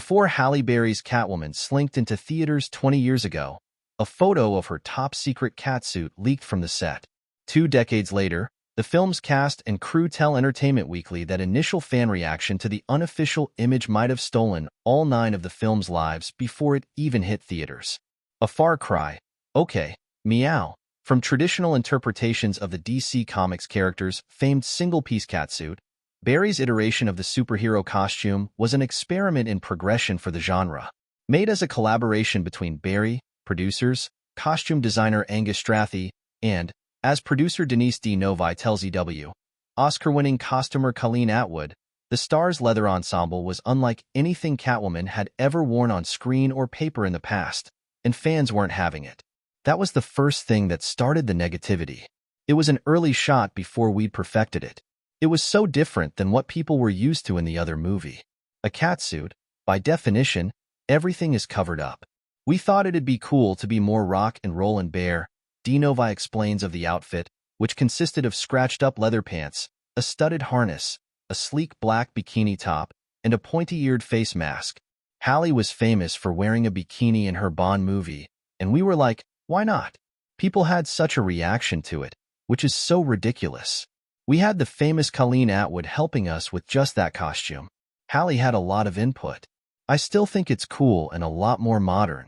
Before Halle Berry's Catwoman slinked into theaters 20 years ago, a photo of her top-secret catsuit leaked from the set. 2 decades later, the film's cast and crew tell Entertainment Weekly that initial fan reaction to the unofficial image might have stolen all 9 of the film's lives before it even hit theaters. A far cry, okay, meow, from traditional interpretations of the DC Comics character's famed single-piece catsuit. Berry's iteration of the superhero costume was an experiment in progression for the genre. Made as a collaboration between Berry, producers, costume designer Angus Strathy, and, as producer Denise D. Novi tells EW, Oscar-winning costumer Colleen Atwood, the star's leather ensemble was unlike anything Catwoman had ever worn on screen or paper in the past, and fans weren't having it. That was the first thing that started the negativity. It was an early shot before we'd perfected it. It was so different than what people were used to in the other movie. A catsuit, by definition, everything is covered up. We thought it'd be cool to be more rock and roll and bare, D. Novi explains of the outfit, which consisted of scratched-up leather pants, a studded harness, a sleek black bikini top, and a pointy-eared face mask. Halle was famous for wearing a bikini in her Bond movie, and we were like, why not? People had such a reaction to it, which is so ridiculous. We had the famous Colleen Atwood helping us with just that costume. Halle had a lot of input. I still think it's cool and a lot more modern.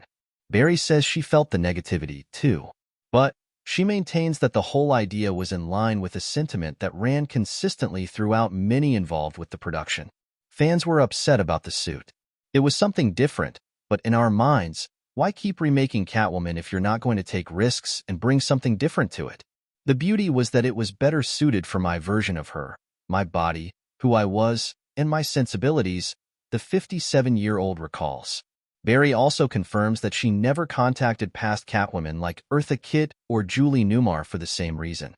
Berry says she felt the negativity, too. But she maintains that the whole idea was in line with a sentiment that ran consistently throughout many involved with the production. Fans were upset about the suit. It was something different, but in our minds, why keep remaking Catwoman if you're not going to take risks and bring something different to it? The beauty was that it was better suited for my version of her, my body, who I was, and my sensibilities, the 57-year-old recalls. Berry also confirms that she never contacted past Catwomen like Eartha Kitt or Julie Newmar for the same reason.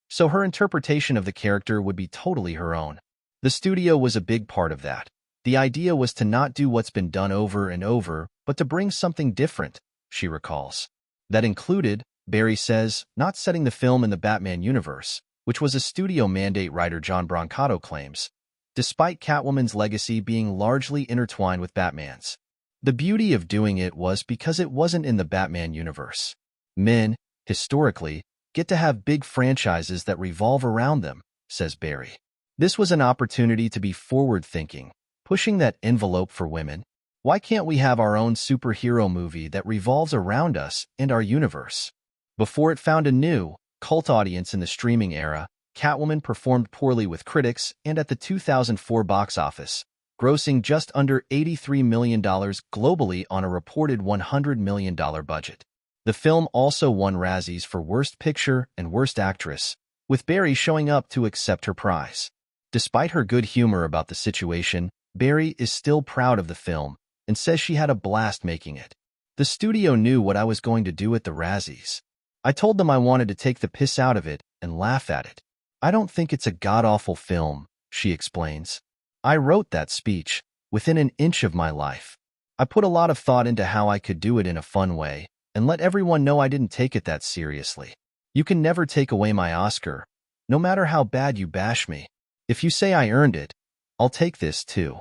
So her interpretation of the character would be totally her own. The studio was a big part of that. The idea was to not do what's been done over and over, but to bring something different, she recalls. That included, Berry says, not setting the film in the Batman universe, which was a studio mandate, writer John Brancato claims, despite Catwoman's legacy being largely intertwined with Batman's. The beauty of doing it was because it wasn't in the Batman universe. Men, historically, get to have big franchises that revolve around them, says Berry. This was an opportunity to be forward-thinking, pushing that envelope for women. Why can't we have our own superhero movie that revolves around us and our universe? Before it found a new, cult audience in the streaming era, Catwoman performed poorly with critics and at the 2004 box office, grossing just under $83 million globally on a reported $100 million budget. The film also won Razzies for Worst Picture and Worst Actress, with Berry showing up to accept her prize. Despite her good humor about the situation, Berry is still proud of the film and says she had a blast making it. The studio knew what I was going to do at the Razzies. I told them I wanted to take the piss out of it and laugh at it. I don't think it's a god-awful film, she explains. I wrote that speech within an inch of my life. I put a lot of thought into how I could do it in a fun way and let everyone know I didn't take it that seriously. You can never take away my Oscar, no matter how bad you bash me. If you say I earned it, I'll take this too.